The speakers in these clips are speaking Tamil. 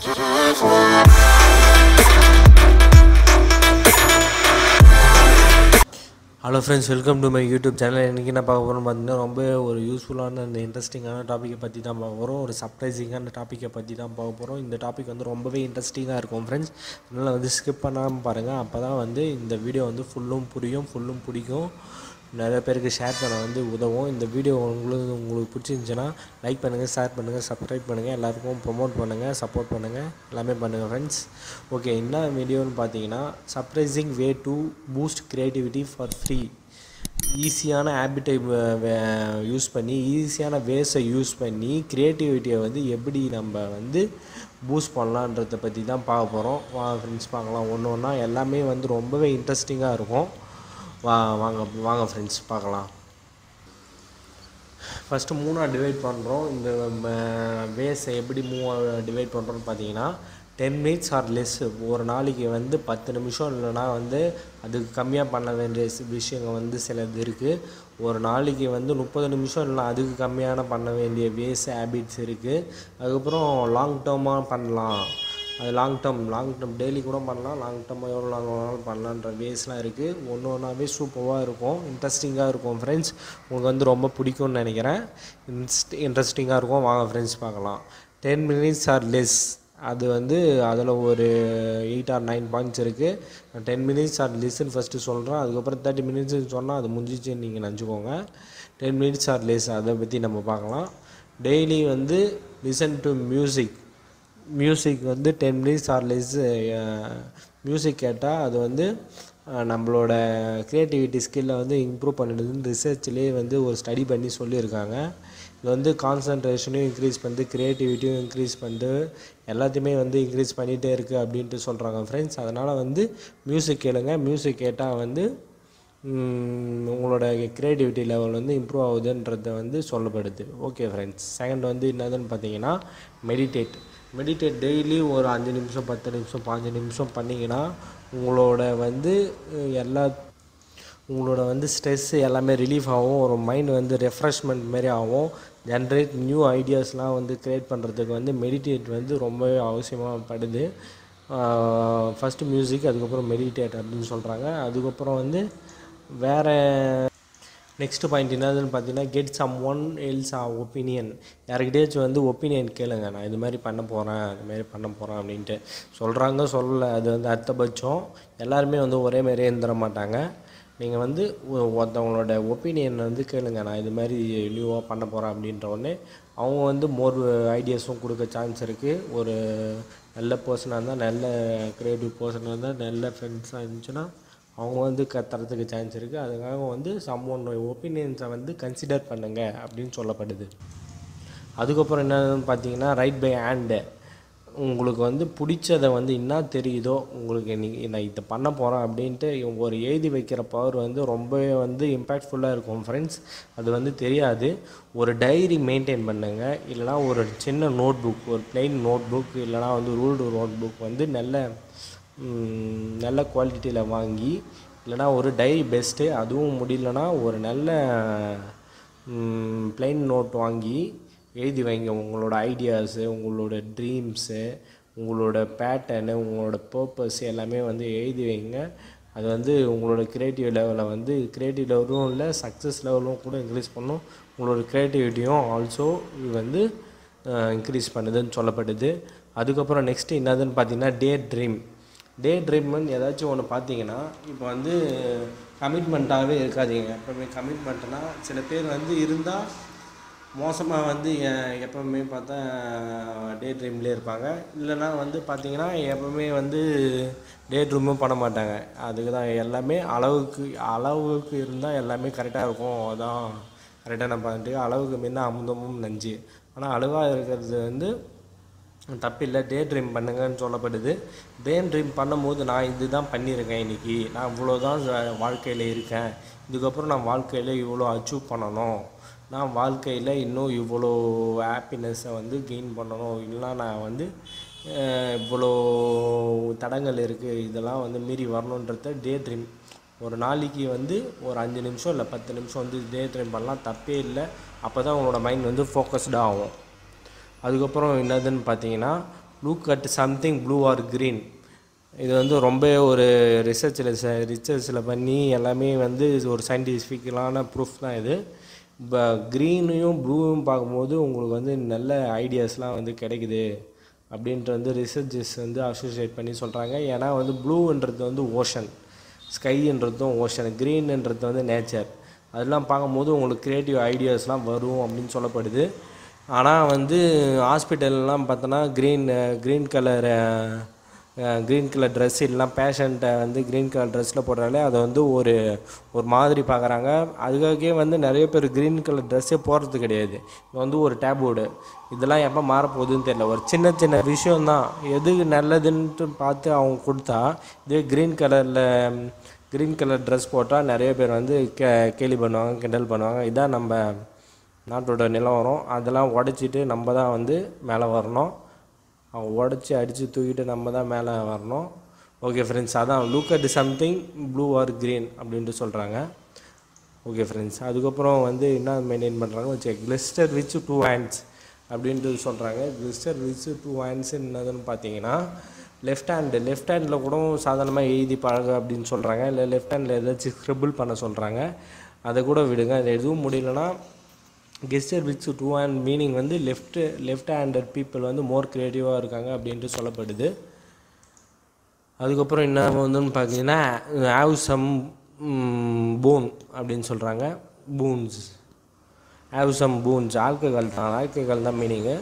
Hello friends, welcome to my YouTube channel. இன்னைக்கு என்ன பார்க்க போறோம்னு பார்த்தீங்கன்னா ரொம்ப ஒரு யூஸ்ஃபுல்லான அந்த இன்ட்ரெஸ்டிங்கான டாபிக்கை பற்றி தான் பார்க்க போகிறோம். ஒரு சர்ப்ரைசிங்கான டாப்பிக்கை பற்றி தான் பார்க்க போகிறோம். இந்த டாபிக் வந்து ரொம்பவே இன்ட்ரெஸ்டிங்காக இருக்கும் ஃப்ரெண்ட்ஸ். அதனால் வந்து ஸ்கிப் பண்ணாமல் பாருங்கள். அப்போ தான் வந்து இந்த வீடியோ வந்து ஃபுல்லும் புரியும், ஃபுல்லும் பிடிக்கும், நிறைய பேருக்கு ஷேர் பண்ண வந்து உதவும். இந்த வீடியோ உங்களுக்கு பிடிச்சிருந்துச்சுன்னா லைக் பண்ணுங்கள், ஷேர் பண்ணுங்கள், சப்ஸ்கிரைப் பண்ணுங்கள், எல்லாருக்கும் ப்ரொமோட் பண்ணுங்கள், சப்போர்ட் பண்ணுங்கள், எல்லாமே பண்ணுங்கள் ஃப்ரெண்ட்ஸ். ஓகே, என்ன வீடியோன்னு பார்த்தீங்கன்னா surprising way to boost creativity for free. ஈஸியான ஹேபிட்டை யூஸ் பண்ணி, ஈஸியான வேஸை யூஸ் பண்ணி க்ரியேட்டிவிட்டியை வந்து எப்படி நம்ம வந்து பூஸ்ட் பண்ணலான்றதை பற்றி தான் பார்க்க போகிறோம். ஃப்ரெண்ட்ஸ் பார்க்கலாம் ஒன்று ஒன்றா. எல்லாமே வந்து ரொம்பவே இன்ட்ரெஸ்டிங்காக இருக்கும். வாங்க ஃப்ரெண்ட்ஸ் பார்க்கலாம். ஃபஸ்ட்டு 3ஆக டிவைட் பண்ணுறோம். இந்த வேஸை எப்படி டிவைட் பண்ணுறோன்னு பார்த்தீங்கன்னா 10 minutes ஆர் லெஸ். ஒரு நாளைக்கு வந்து 10 நிமிஷம் இல்லைனா வந்து அதுக்கு கம்மியாக பண்ண வேண்டிய விஷயங்கள் வந்து சிலது இருக்குது. ஒரு நாளைக்கு வந்து 30 நிமிஷம் இல்லைனா அதுக்கு கம்மியான பண்ண வேண்டிய வேஸ் ஹேபிட்ஸ் இருக்குது. அதுக்கப்புறம் லாங் டேர்மாக பண்ணலாம். அது லாங் டேர்ம் டெய்லி கூட பண்ணலாம். லாங் டேர்மாக எவ்வளோ லாங் வேணாலும் பண்ணலான்ற வேஸ்லாம் இருக்குது. ஒன்று ஒன்றாவே சூப்பராக இருக்கும், இன்ட்ரெஸ்டிங்காக இருக்கும் ஃப்ரெண்ட்ஸ். உங்களுக்கு வந்து ரொம்ப பிடிக்கும்னு நினைக்கிறேன். இன்ட்ரெஸ்டிங்காக இருக்கும். வாங்க ஃப்ரெண்ட்ஸ் பார்க்கலாம். 10 minutes ஆர் லெஸ். அது வந்து அதில் ஒரு 8 or 9 பாயிண்ட்ஸ் இருக்குது. 10 minutes ஆர் லெஸ்ன்னு ஃபஸ்ட்டு சொல்கிறேன். அதுக்கப்புறம் 30 minutes சொன்னால் அது முடிஞ்சிச்சுன்னு நீங்கள் நினச்சிக்கோங்க. 10 minutes ஆர் லெஸ் அதை பற்றி நம்ம பார்க்கலாம். டெய்லி வந்து லிசன் டு மியூசிக் வந்து 10 minutes ஆர் லெஸ் மியூசிக் கேட்டால் அது வந்து நம்மளோட க்ரியேட்டிவிட்டி ஸ்கில்லை வந்து இம்ப்ரூவ் பண்ணிடுதுன்னு ரிசர்ச்லேயே வந்து ஒரு ஸ்டடி பண்ணி சொல்லியிருக்காங்க. இது வந்து கான்சன்ட்ரேஷனையும் இன்க்ரீஸ் பண்ணுது, க்ரியேட்டிவிட்டியும் இன்க்ரீஸ் பண்ணிட்டு எல்லாத்தையுமே வந்து இன்க்ரீஸ் பண்ணிகிட்டே இருக்குது அப்படின்ட்டு சொல்கிறாங்க ஃப்ரெண்ட்ஸ். அதனால் வந்து மியூசிக் கேளுங்க. மியூசிக் கேட்டால் வந்து உங்களோட க்ரியேட்டிவிட்டி லெவல் வந்து இம்ப்ரூவ் ஆகுதுன்றத வந்து சொல்லப்படுது. Okay friends. செகண்ட் வந்து என்னதுன்னு பார்த்தீங்கன்னா மெடிடேட் டெய்லி ஒரு 5 நிமிஷம், 10 நிமிஷம், 15 நிமிஷம் பண்ணிங்கன்னா உங்களோட வந்து ஸ்ட்ரெஸ்ஸு எல்லாமே ரிலீஃப் ஆகும். ஒரு மைண்ட் வந்து ரெஃப்ரெஷ்மெண்ட் மாரி ஆகும். ஜென்ரேட் நியூ ஐடியாஸ்லாம் வந்து க்ரியேட் பண்ணுறதுக்கு வந்து மெடிடேட் வந்து ரொம்பவே அவசியமாக படுது. ஃபஸ்ட்டு மியூசிக், அதுக்கப்புறம் மெடிடேட் அப்படின்னு சொல்கிறாங்க. அதுக்கப்புறம் வந்து வேறு நெக்ஸ்ட் பாயிண்ட் என்னதுன்னு பார்த்தீங்கன்னா get someone else opinion. யாருக்கிட்டேச்சும் வந்து ஒப்பீனியன் கேளுங்க. நான் இது மாதிரி பண்ண போகிறேன் அப்படின்ட்டு சொல்கிறாங்க, சொல்லலை, அது வந்து அர்த்தபட்சம். எல்லாருமே வந்து ஒரே மாதிரியே இருந்துட மாட்டாங்க. நீங்கள் வந்து ஒருத்தவங்களோட ஒப்பீனியன் வந்து கேளுங்க. நான் இது மாதிரி நியூவாக பண்ண போகிறேன் அப்படின்ற உடனே அவங்க வந்து மோர் ஐடியாஸும் கொடுக்க சான்ஸ் இருக்குது. ஒரு நல்ல பர்சனாக இருந்தால், நல்ல க்ரியேட்டிவ் பர்சனாக இருந்தால், நல்ல ஃப்ரெண்ட்ஸாக இருந்துச்சுன்னா அவங்க வந்து தரத்துக்கு சான்ஸ் இருக்குது. அதுக்காக வந்து சம்மோன் ஒப்பீனியன்ஸை வந்து கன்சிடர் பண்ணுங்கள் அப்படின்னு சொல்லப்படுது. அதுக்கப்புறம் என்னன்னு பார்த்தீங்கன்னா ரைட் பை ஹேண்டு. உங்களுக்கு வந்து பிடிச்சதை வந்து என்ன தெரியுதோ, உங்களுக்கு நான் இதை பண்ண போகிறேன் அப்படின்ட்டு ஒரு எழுதி வைக்கிற பவர் வந்து ரொம்பவே வந்து இம்பேக்ட்ஃபுல்லாக இருக்கும் ஃப்ரெண்ட்ஸ். அது வந்து தெரியாது. ஒரு டைரி மெயின்டைன் பண்ணுங்கள். இல்லைனா ஒரு சின்ன நோட் புக், ஒரு பிளெயின் நோட் புக், இல்லைனா வந்து ரூல்டு நோட் புக் வந்து நல்ல குவாலிட்டியில் வாங்கி, இல்லைனா ஒரு டைரி பெஸ்ட்டு, அதுவும் முடியலனா ஒரு நல்ல பிளெயின் நோட் வாங்கி எழுதி வைங்க. உங்களோட ஐடியாஸு, உங்களோட ட்ரீம்ஸு, உங்களோட பேட்டர்னு, உங்களோட பர்பஸ் எல்லாமே வந்து எழுதி வைங்க. அது வந்து உங்களோட க்ரியேட்டிவ் லெவலும் இல்லை, சக்ஸஸ் லெவலும் கூட இன்க்ரீஸ் பண்ணும். உங்களோட க்ரியேட்டிவிட்டியும் ஆல்சோ வந்து இன்க்ரீஸ் பண்ணுதுன்னு சொல்லப்படுது. அதுக்கப்புறம் நெக்ஸ்ட்டு என்னதுன்னு பார்த்தீங்கன்னா டே ட்ரீம்னு ஏதாச்சும் ஒன்று பார்த்தீங்கன்னா, இப்போ வந்து கமிட்மெண்ட்டாகவே இருக்காதீங்க. எப்போவுமே கமிட்மெண்ட்னா சில பேர் வந்து இருந்தால் மோசமாக வந்து எப்போவுமே பார்த்தா டே ட்ரீம்லேயே இருப்பாங்க. இல்லைனா வந்து பார்த்திங்கன்னா எப்போவுமே வந்து டே ட்ரீமும் பண்ண மாட்டாங்க. அதுக்கு தான் எல்லாமே அளவுக்கு இருந்தால் எல்லாமே கரெக்டாக இருக்கும். அதான் கரெக்டான பாயிண்ட்டு. அளவுக்கு முன்ன அமுதமும் நஞ்சு. ஆனால் அளவாக இருக்கிறது வந்து தப்பில்லை. டே ட்ரீம் பண்ணுங்கன்னு சொல்லப்படுது. டே ட்ரீம் பண்ணும்போது நான் இது தான் பண்ணியிருக்கேன் இன்றைக்கி, நான் இவ்வளோ தான் வாழ்க்கையில் இருக்கேன், இதுக்கப்புறம் நான் வாழ்க்கையில் இவ்வளோ அச்சீவ் பண்ணணும், நான் வாழ்க்கையில் இன்னும் இவ்வளோ ஹாப்பினஸ்ஸை வந்து கெயின் பண்ணணும், இல்லைனா நான் வந்து இவ்வளோ தடங்கள் இருக்குது, இதெல்லாம் வந்து மீறி வரணுன்றத டே ட்ரீம். ஒரு நாளைக்கு வந்து ஒரு 5 நிமிஷம் இல்லை 10 நிமிஷம் வந்து டே ட்ரீம் பண்ணலாம், தப்பே இல்லை. அப்போ தான் உங்களோட மைண்ட் வந்து ஃபோக்கஸ்டாக ஆகும். அதுக்கப்புறம் என்னதுன்னு பார்த்தீங்கன்னா look at something blue or green. இது வந்து ரொம்ப ஒரு ரிசர்ச்சில் பண்ணி எல்லாமே வந்து ஒரு சயின்டிஃபிக்கலான ப்ரூஃப் தான் இது. இப்போ க்ரீனையும் ப்ளூவும் பார்க்கும்போது உங்களுக்கு வந்து நல்ல ஐடியாஸ்லாம் வந்து கிடைக்குது அப்படின்ட்டு வந்து ரிசர்ச்சர்ஸ் வந்து அசோசியேட் பண்ணி சொல்கிறாங்க. ஏன்னா வந்து ப்ளூன்றது வந்து ஓஷன், ஸ்கைன்றதும் ஓஷன், க்ரீன்ன்றது வந்து நேச்சர். அதெல்லாம் பார்க்கும்போது உங்களுக்கு க்ரியேட்டிவ் ஐடியாஸ்லாம் வரும் அப்படின்னு சொல்லப்படுது. ஆனால் வந்து ஹாஸ்பிட்டல்லாம் பார்த்தோன்னா க்ரீன் கலர் ட்ரெஸ் இல்லைனா பேஷண்ட்டை வந்து க்ரீன் கலர் ட்ரெஸ்ஸில் போடுறாலே அதை வந்து ஒரு மாதிரி பார்க்குறாங்க. அதுக்காகவே வந்து நிறைய பேர் க்ரீன் கலர் ட்ரெஸ்ஸே போடுறது கிடையாது. இது வந்து ஒரு டேபோர்டு. இதெல்லாம் எப்போ மாறப்போகுதுன்னு தெரியல. ஒரு சின்ன சின்ன விஷயந்தான், எது நல்லதுன்ட்டு பார்த்து அவங்க கொடுத்தா, இதே க்ரீன் கலர் ட்ரெஸ் போட்டால் நிறைய பேர் வந்து கேலி பண்ணுவாங்க, கிண்டல் பண்ணுவாங்க. இதான் நம்ம நாட்டோட நிலவரம். அதெல்லாம் உடச்சிட்டு நம்ம தான் வந்து மேலே வரணும். அவங்க உடச்சி அடித்து தூக்கிட்டு நம்ம தான் மேலே வரணும். ஓகே ஃப்ரெண்ட்ஸ், அதான் look at something blue or green அப்படின்ட்டு சொல்கிறாங்க. ஓகே ஃப்ரெண்ட்ஸ், அதுக்கப்புறம் வந்து என்ன மெயின்டைன் பண்ணுறாங்க வச்சு கிளிஸ்டர் வித் 2 hands அப்படின்ட்டு சொல்கிறாங்க. கிளிஸ்டர் வித் 2 hands என்னதுன்னு பார்த்தீங்கன்னா லெஃப்ட் ஹேண்டில் கூட சாதாரணமாக எழுதி பழக அப்படின்னு சொல்கிறாங்க. இல்லை லெஃப்ட் ஹேண்டில் ஏதாச்சும் ஸ்க்ரிபிள் பண்ண சொல்கிறாங்க. அதை கூட விடுங்க. அது எதுவும் முடியலன்னா கெஸ்டர் வித் 2 hand மீனிங் வந்து லெஃப்ட் ஹேண்டட் பீப்புள் வந்து மோர் க்ரியேட்டிவாக இருக்காங்க அப்படின்ட்டு சொல்லப்படுது. அதுக்கப்புறம் என்ன வந்துன்னு பார்த்தீங்கன்னா ஹேவ் சம் பூன் அப்படின்னு சொல்கிறாங்க. ஹேவ் சம் பூன்ஸ் ஆல்கஹால் தான் மீனிங்கு.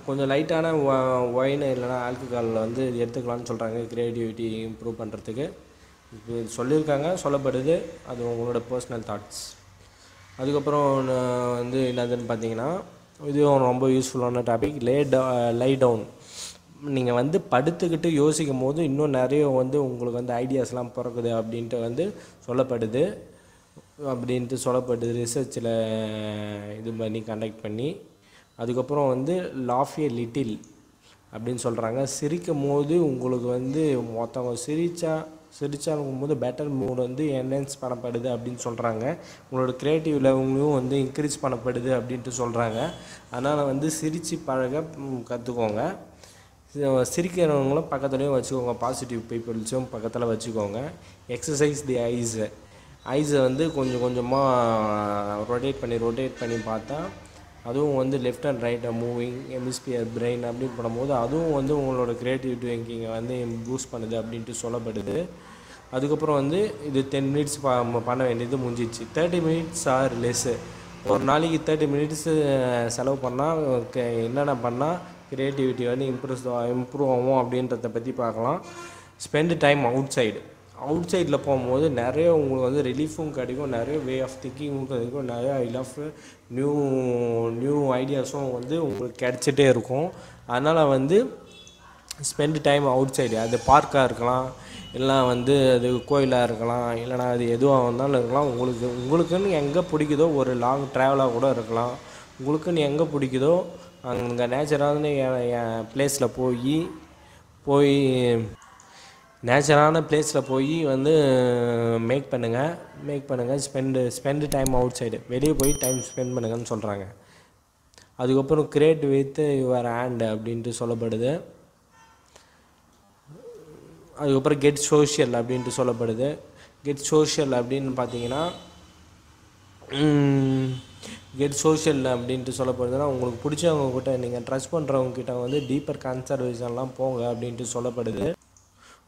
கொஞ்சம் லைட்டான ஒயின் இல்லைனா ஆல்கஹாலில் வந்து எடுத்துக்கலான்னு சொல்கிறாங்க க்ரியேட்டிவிட்டி இம்ப்ரூவ் பண்ணுறதுக்கு. இப்போ சொல்லியிருக்காங்க, சொல்லப்படுது. அது உங்களோட பர்சனல் தாட்ஸ். அதுக்கப்புறம் வந்து என்னதுன்னு பார்த்தீங்கன்னா இதுவும் ரொம்ப யூஸ்ஃபுல்லான டாபிக், லை டவுன். நீங்கள் வந்து படுத்துக்கிட்டு யோசிக்கும் போது இன்னும் நிறைய வந்து உங்களுக்கு வந்து ஐடியாஸ்லாம் பிறக்குது அப்படின்ட்டு வந்து சொல்லப்படுது. ரிசர்ச்சில் இது பண்ணி கண்டக்ட் பண்ணி. அதுக்கப்புறம் வந்து லாஃப் ஏ லிட்டில் அப்படின்னு சொல்கிறாங்க. சிரிக்கும் போது உங்களுக்கு வந்து மொத்தவங்க சிரிச்சாலும் போது பெட்டர் மூட் வந்து என்ஹான்ஸ் பண்ணப்படுது அப்படின்னு சொல்கிறாங்க. உங்களோட க்ரியேட்டிவ் லெவலும் வந்து இன்க்ரீஸ் பண்ணப்படுது அப்படின்ட்டு சொல்கிறாங்க. அதனால் வந்து சிரித்து பழக கற்றுக்கோங்க. சிரிக்கிறவங்களும் பக்கத்துலேயும் வச்சுக்கோங்க, பாசிட்டிவ் பீப்புள்ஸும் பக்கத்தில் வச்சுக்கோங்க. எக்ஸசைஸ் தி ஐஸை வந்து கொஞ்சம் கொஞ்சமாக ரொட்டேட் பண்ணி பார்த்தா அதுவும் வந்து லெஃப்ட் அண்ட் ரைட்டை மூவிங் ஹெமிஸ்பியர் பிரெயின் அப்படின்னு பண்ணும்போது அதுவும் வந்து உங்களோட க்ரியேட்டிவ் திங்கிங்கை வந்து பூஸ்ட் பண்ணுது அப்படின்ட்டு சொல்லப்படுது. அதுக்கப்புறம் வந்து இது 10 minutes பண்ண வேண்டியது முடிஞ்சிச்சு. 30 minutes ஆர் லெஸ்ஸு. ஒரு நாளைக்கு 30 minutes செலவு பண்ணால் என்னென்ன பண்ணால் க்ரியேட்டிவிட்டி வந்து இம்ப்ரூவ் ஆகும் அப்படின்றத பற்றி பார்க்கலாம். ஸ்பெண்ட் டைம் அவுட் சைடில் போகும்போது நிறைய உங்களுக்கு வந்து ரிலீஃபும் கிடைக்கும், நிறைய வே ஆஃப் திங்கிங்கும் கிடைக்கும், நிறைய நியூ ஐடியாஸும் வந்து உங்களுக்கு கிடச்சிட்டே இருக்கும். அதனால் வந்து ஸ்பெண்ட் டைம் அவுட் சைடு. அது பார்க்காக இருக்கலாம், இல்லைனா வந்து அது கோயிலாக இருக்கலாம், இல்லைனா அது எதுவாக இருந்தாலும் இருக்கலாம். உங்களுக்குன்னு எங்கே பிடிக்குதோ ஒரு லாங் ட்ராவலாக கூட இருக்கலாம். உங்களுக்குன்னு எங்கே பிடிக்குதோ அங்கே நேச்சரான பிளேஸில் நேச்சரான பிளேஸில் போய் வந்து மேக் பண்ணுங்கள். ஸ்பெண்ட் டைம் அவுட் சைடு, வெளியே போய் டைம் ஸ்பெண்ட் பண்ணுங்கன்னு சொல்கிறாங்க. அதுக்கப்புறம் கிரியேட் வித் யுவர் ஹேண்ட் அப்படின்ட்டு சொல்லப்படுது. அதுக்கப்புறம் கெட் சோஷியல் அப்படின்ட்டு சொல்லப்படுது. கெட் சோஷியல் அப்படின்னு பார்த்தீங்கன்னா சொல்லப்படுதுன்னா உங்களுக்கு பிடிச்சவங்க கிட்ட, நீங்கள் ட்ரஸ்ட் பண்ணுறவங்க கிட்ட வந்து டீப்பர் கன்சர்வேஷன்லாம் போங்க அப்படின்ட்டு சொல்லப்படுது.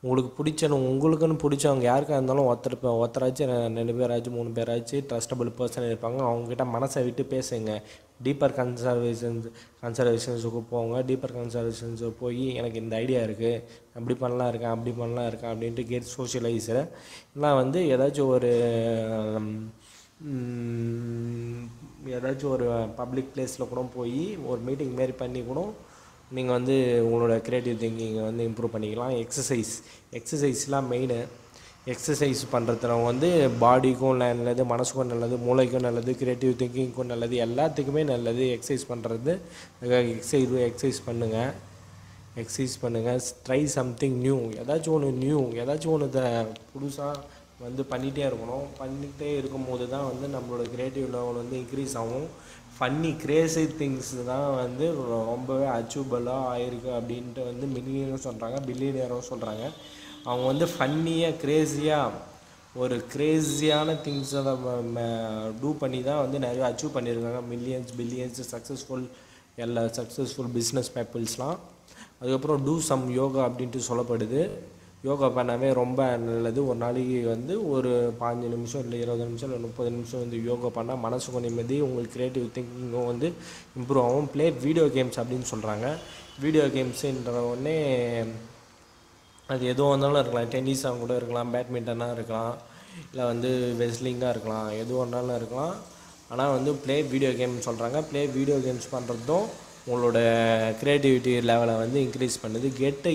உங்களுக்குன்னு பிடிச்சவங்க யாருக்காக இருந்தாலும் ஒருத்தராச்சும் 2 பேராச்சும் 3 பேராச்சும் ட்ரஸ்டபிள் பர்சன் இருப்பாங்க. அவங்ககிட்ட மனசை விட்டு பேசுங்க. டீப்பர் கன்சர்வேஷன்ஸுக்கு போங்க. டீப்பர் கன்சர்வேஷன்ஸுக்கு போய் எனக்கு இந்த ஐடியா இருக்குது, அப்படி பண்ணலாம் இருக்கேன் அப்படின்ட்டு கெட் சோஷியலைஸர். இல்லை வந்து ஏதாச்சும் ஒரு பப்ளிக் பிளேஸில் கூட போய் ஒரு மீட்டிங் மாரி பண்ணி கூட நீங்கள் வந்து உங்களோட க்ரியேட்டிவ் திங்கிங்கை வந்து இம்ப்ரூவ் பண்ணிக்கலாம். எக்ஸசைஸ்லாம் மெயின். எக்ஸசைஸ் பண்ணுறதுல வந்து பாடிக்கும் நல்லது, மனசுக்கும் நல்லது, மூளைக்கும் நல்லது, க்ரியேட்டிவ் திங்கிங்க்கும் நல்லது, எல்லாத்துக்குமே நல்லது எக்ஸசைஸ் பண்ணுறது. எக்ஸசைஸ் பண்ணுங்கள். Try something new. ஏதாச்சும் ஒன்று புதுசாக வந்து பண்ணிகிட்டே இருக்கணும். பண்ணிகிட்டே இருக்கும்போது தான் வந்து நம்மளோட க்ரியேட்டிவ் லெவல் வந்து இன்க்ரீஸ் ஆகும். ஃபன்னி கிரேசி திங்ஸ் தான் வந்து ரொம்பவே அச்சீவபிளாக ஆயிருக்கு அப்படின்ட்டு வந்து மில்லியனரும் சொல்கிறாங்க, பில்லியனரும் சொல்கிறாங்க. அவங்க வந்து ஃபன்னியாக க்ரேஸியாக ஒரு க்ரேஸியான திங்ஸை டூ பண்ணி தான் வந்து நிறைய அச்சீவ் பண்ணியிருக்காங்க. மில்லியன்ஸ் பில்லியன்ஸ் எல்லா சக்ஸஸ்ஃபுல் பிஸ்னஸ் பீப்புள்ஸ்லாம். அதுக்கப்புறம் டூ சம் யோகா அப்படின்ட்டு சொல்லப்படுது. யோகா பண்ணாவே ரொம்ப நல்லது. ஒரு நாளைக்கு வந்து ஒரு 15 நிமிஷம் இல்லை 20 நிமிஷம் இல்லை 30 நிமிஷம் வந்து யோகா பண்ணால் மனசுக்கும் நிம்மதி, உங்களுக்கு க்ரியேட்டிவ் திங்கிங்கும் வந்து இம்ப்ரூவ் ஆகும். ப்ளே வீடியோ கேம்ஸ் அப்படின்னு சொல்கிறாங்க. வீடியோ கேம்ஸுன்ற உடனே அது எதுவும் இருந்தாலும் இருக்கலாம். டென்னிஸாக கூட இருக்கலாம், பேட்மிண்டனாக இருக்கலாம், இல்லை வந்து வெஸ்லிங்காக இருக்கலாம், எதுவும் இருந்தாலும் இருக்கலாம். ஆனால் வந்து ப்ளே வீடியோ கேம் சொல்கிறாங்க. ப்ளே வீடியோ கேம்ஸ் பண்ணுறதும் உங்களோட க்ரியேட்டிவிட்டி லெவலை வந்து இன்க்ரீஸ் பண்ணுது. கெட்டு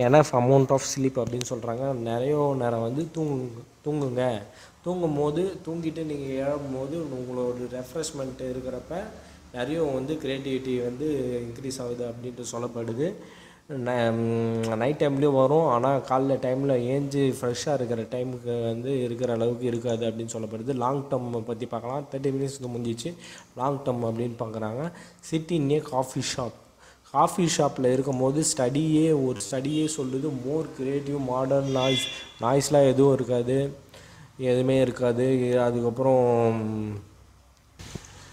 எனஃப் அமௌண்ட் ஆஃப் ஸ்லீப் அப்படின்னு சொல்கிறாங்க. நிறைய நேரம் வந்து தூங்குங்க. தூங்கும் போது தூங்கிட்டு நீங்கள் எழும் போது உங்களோட ரெஃப்ரெஷ்மெண்ட் இருக்கிறப்ப நிறைய வந்து க்ரியேட்டிவிட்டி வந்து இன்க்ரீஸ் ஆகுது அப்படின்ட்டு சொல்லப்படுது. நைட் டைம்லேயும் வரும், ஆனால் காலைல டைமில் ஏஞ்சி ஃப்ரெஷ்ஷாக இருக்கிற டைமுக்கு வந்து இருக்கிற அளவுக்கு இருக்காது அப்படின்னு சொல்லப்படுது. லாங் டேர்ம் பற்றி பார்க்கலாம். 30 மினிட்ஸ்க்கு முடிஞ்சிச்சு. லாங் டேர்ம் அப்படின்னு பார்க்குறாங்க. சிட்டி இன் ஏ காஃபி ஷாப்பில் இருக்கும்போது ஸ்டடியே சொல்லுது, மோர் க்ரியேட்டிவ் மாடர்ன் நாய்ஸ்லாம் எதுவும் இருக்காது, எதுவுமே இருக்காது. அதுக்கப்புறம்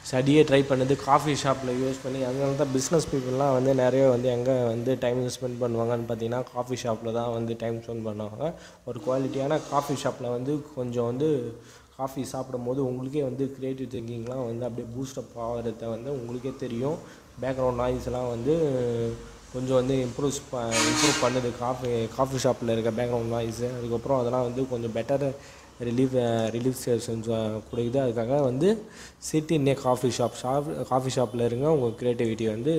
ஸ்டடியே ட்ரை பண்ணுது காஃபி ஷாப்பில் யூஸ் பண்ணி. அதனால தான் பிஸ்னஸ் பீப்புளெலாம் வந்து நிறைய வந்து எங்கே வந்து டைம் ஸ்பெண்ட் பண்ணுவாங்கன்னு பார்த்தீங்கன்னா காஃபி ஷாப்பில் தான் வந்து டைம் ஸ்பெண்ட் பண்ணுவாங்க. ஒரு குவாலிட்டியான காஃபி ஷாப்பில் வந்து கொஞ்சம் வந்து காஃபி சாப்பிடும் போது உங்களுக்கே வந்து க்ரியேட்டிவ் திங்கிங்லாம் வந்து அப்படியே பூஸ்டப் ஆகிறத வந்து உங்களுக்கே தெரியும். பேக்ரவுண்ட் நாய்ஸ்லாம் வந்து கொஞ்சம் வந்து இம்ப்ரூவ் பண்ணுது காஃபி ஷாப்பில் இருக்க பேக்ரவுண்ட் நாய்ஸு. அதுக்கப்புறம் அதெல்லாம் வந்து கொஞ்சம் பெட்டர் ரிலீஃப்ஸேஷன்ஸ் கொடுக்குது. அதுக்காக வந்து சிட்டி இன் ஏ காஃபி ஷாப்பில் இருங்க. உங்கள் க்ரியேட்டிவிட்டி வந்து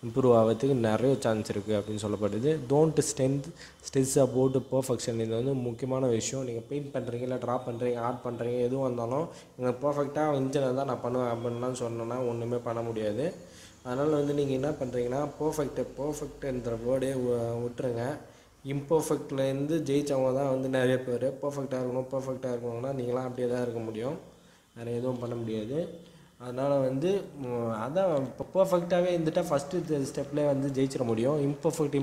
இம்ப்ரூவ் ஆகிறதுக்கு நிறைய சான்ஸ் இருக்குது அப்படின்னு சொல்லப்படுது. Don't stress about perfection. இது வந்து முக்கியமான விஷயம். நீங்கள் பெயிண்ட் பண்ணுறீங்க, இல்லை ட்ரா பண்ணுறீங்க, ஆர்ட் பண்ணுறீங்க, எதுவும் இருந்தாலும் நீங்கள் பர்ஃபெக்டாக இன்ஜினியர் தான் நான் பண்ணுவேன் அப்படின்லாம் சொன்னேன்னா ஒன்றுமே பண்ண முடியாது. அதனால் வந்து நீங்கள் என்ன பண்ணுறீங்கன்னா பர்ஃபெக்ட்ன்ற வேர்டே விட்டுருங்க. இம்பர்ஃபெக்ட்லேருந்து ஜெயித்தவங்க தான் வந்து நிறைய பேர். பர்ஃபெக்டாக இருக்கணும்னா நீங்களாம் அப்படியே தான் இருக்க முடியும், வேறு எதுவும் பண்ண முடியாது. அதனால் வந்து அதான் இப்போ பர்ஃபெக்டாகவே இருந்துட்டால் ஃபஸ்ட்டு ஸ்டெப்லேயே வந்து ஜெயிச்சிட முடியும். இம்பர்ஃபெக்ட்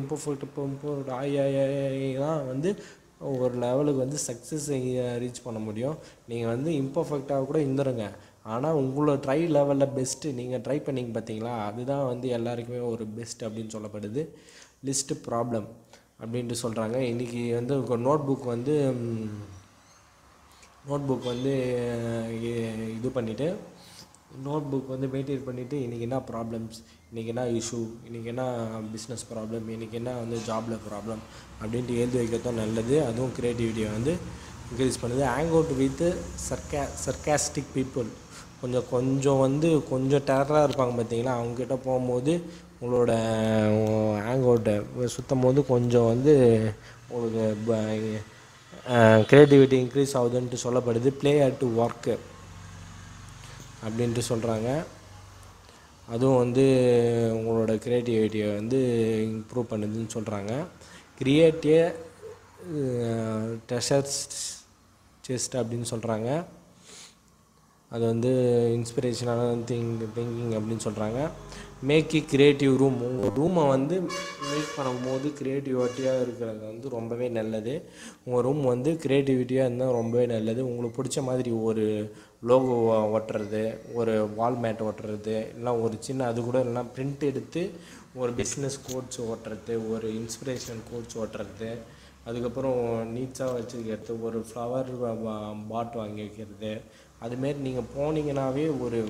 தான் வந்து ஒரு லெவலுக்கு வந்து சக்ஸஸ் ரீச் பண்ண முடியும். நீங்கள் வந்து இம்பர்ஃபெக்டாக கூட இருந்துருங்க, ஆனால் உங்களோட ட்ரை லெவலில் பெஸ்ட்டு நீங்கள் ட்ரை பண்ணிங்க பார்த்தீங்களா, அதுதான் வந்து எல்லாருக்குமே ஒரு பெஸ்ட் அப்படின்னு சொல்லப்படுது. லிஸ்ட்டு ப்ராப்ளம் அப்படின்ட்டு சொல்கிறாங்க. இன்றைக்கி வந்து நோட் புக் வந்து இது பண்ணிவிட்டு நோட் புக் வந்து மெயின்டைன் பண்ணிவிட்டு இன்றைக்கி என்ன ப்ராப்ளம்ஸ், இன்றைக்கி என்ன இஷ்யூ, இன்றைக்கி என்ன பிஸ்னஸ் ப்ராப்ளம், இன்றைக்கி என்ன வந்து ஜாபில் ப்ராப்ளம் அப்படின்ட்டு எழுதி வைக்கிறதும் நல்லது. அதுவும் க்ரியேட்டிவிட்டியை வந்து இன்க்ரீஸ் பண்ணுது. Hang out with sarcastic people. கொஞ்சம் டெரராக இருப்பாங்க பார்த்தீங்களா, அவங்ககிட்ட போகும்போது உங்களோட ஹேங் அவுட்டை சுற்றும் போது கொஞ்சம் வந்து உங்களுக்கு க்ரியேட்டிவிட்டி இன்க்ரீஸ் ஆகுதுன்ட்டு சொல்லப்படுது. ப்ளே அட் ஒர்க்கு அப்படின்ட்டு சொல்கிறாங்க. அதுவும் வந்து உங்களோட க்ரியேட்டிவிட்டியை வந்து இம்ப்ரூவ் பண்ணுதுன்னு சொல்கிறாங்க. கிரியேட் ஏ ட்ரெஷர் செஸ்ட் அப்படின்னு சொல்கிறாங்க. அது வந்து இன்ஸ்பிரேஷனான திங்கிங் அப்படின்னு சொல்கிறாங்க. மேக் இ க்ரியேட்டிவ் ரூம். உங்கள் ரூமை வந்து மேக் பண்ணும்போது க்ரியேட்டிவிட்டியாக இருக்கிறது வந்து ரொம்பவே நல்லது. உங்கள் ரூம் வந்து க்ரியேட்டிவிட்டியாக இருந்தால் ரொம்பவே நல்லது. உங்களுக்கு பிடிச்ச மாதிரி ஒரு லோகோ ஒட்டுறது, ஒரு வால் மேட் ஒட்டுறது, இல்லை ஒரு சின்ன அது கூட இல்லைனா பிரிண்ட் எடுத்து ஒரு பிஸ்னஸ் கோட்ஸ் ஒட்டுறது, ஒரு இன்ஸ்பிரேஷன் கோட்ஸ் ஒட்டுறது, அதுக்கப்புறம் நீட்ஸாக வச்சுக்கிறது, ஒரு ஃப்ளவர் பாட் வாங்கி வைக்கிறது. அதுமாரி நீங்கள் போனீங்கன்னாவே ஒரு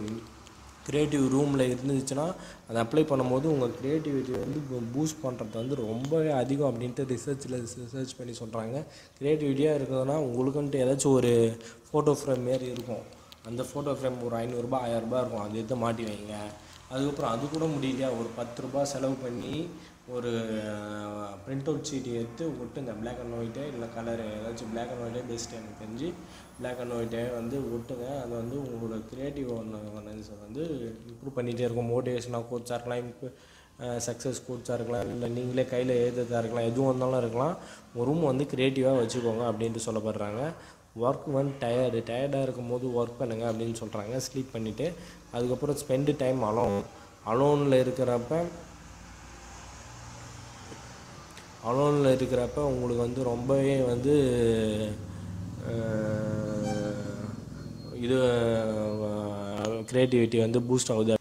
க்ரியேட்டிவ் ரூமில் இருந்துச்சுன்னா அதை அப்ளை பண்ணும்போது உங்கள் க்ரியேட்டிவிட்டி வந்து பூஸ்ட் பண்ணுறது வந்து ரொம்பவே அதிகம் அப்படின்ட்டு ரிசர்ச் பண்ணி சொல்கிறாங்க. க்ரியேட்டிவிட்டியாக இருக்குதுன்னா உங்களுக்குன்ட்டு ஏதாச்சும் ஒரு ஃபோட்டோ ஃப்ரேம் மாரி இருக்கும். அந்த ஃபோட்டோ ஃப்ரேம் ஒரு 500 ரூபாய் 1000 ரூபாய் இருக்கும். அது எடுத்து மாட்டி வைங்க. அதுக்கப்புறம் அது கூட முடியலையா, ஒரு 10 ரூபாய் செலவு பண்ணி ஒரு பிரிண்ட் அவுட் ஷீட் எடுத்து ஒட்டுங்க. பிளாக் அண்ட் ஒயிட்டே இல்லை கலரு ஏதாச்சும் பிளாக் அண்ட் ஒயிட்டே பெஸ்ட்டு. எனக்கு தெரிஞ்சு பிளாக் அண்ட் ஒயிட்டே வந்து ஒட்டுங்க. அது வந்து உங்களோட க்ரியேட்டிவ் வந்து இம்ப்ரூவ் பண்ணிகிட்டே இருக்கும். மோட்டிவேஷனாக கோட்ஸாக இருக்கலாம், சக்ஸஸ் கோட்ஸாக இருக்கலாம், இல்லை நீங்களே கையில் எழுதுறதா இருக்கலாம், எதுவும் இருந்தாலும் இருக்கலாம். ஒரு ரூம் வந்து க்ரியேட்டிவாக வச்சுக்கோங்க அப்படின்ட்டு சொல்லப்படுறாங்க. ஒர்க் வந்து டயர்டாக இருக்கும்போது ஒர்க் பண்ணுங்கள் அப்படின்னு சொல்கிறாங்க. ஸ்லீப் பண்ணிவிட்டு அதுக்கப்புறம் ஸ்பெண்டு டைம் அலோனில் இருக்கிறப்ப உங்களுக்கு வந்து ரொம்பவே வந்து இது க்ரியேட்டிவிட்டி வந்து பூஸ்ட் ஆகுது.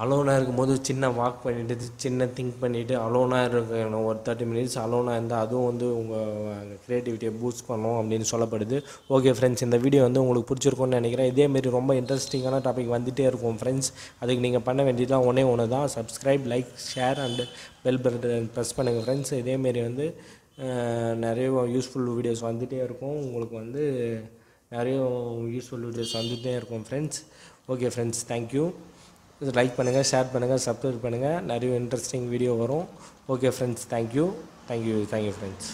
அலோனாக இருக்கும்போது சின்ன வாக் பண்ணிவிட்டு சின்ன திங்க் பண்ணிவிட்டு அலோனாக இருக்கணும். ஒரு 30 மினிட்ஸ் அலோனாக இருந்தால் அதுவும் வந்து உங்கள் க்ரியேட்டிவிட்டியை பூஸ்ட் பண்ணும் அப்படின்னு சொல்லப்படுது. ஓகே ஃப்ரெண்ட்ஸ், இந்த வீடியோ வந்து உங்களுக்கு பிடிச்சிருக்கும்னு நினைக்கிறேன். இதேமாரி ரொம்ப இன்ட்ரெஸ்டிங்கான டாபிக் வந்துகிட்டே இருக்கும் ஃப்ரெண்ட்ஸ். அதுக்கு நீங்கள் பண்ண வேண்டியதுலாம் ஒன்று தான், subscribe, like, share and bell button press பண்ணுங்கள் ஃப்ரெண்ட்ஸ். இதேமாரி வந்து நிறைய யூஸ்ஃபுல் வீடியோஸ் வந்துகிட்டே இருக்கும். உங்களுக்கு வந்து நிறைய யூஸ்ஃபுல் வீடியோஸ் வந்துகிட்டே இருக்கும் friends. Okay friends, thank you. Like பண்ணுங்கள், ஷேர் பண்ணுங்கள், சப்ஸ்கிரைப் பண்ணுங்கள். நிறைய இன்ட்ரெஸ்டிங் வீடியோ வரும். Okay friends, thank you friends.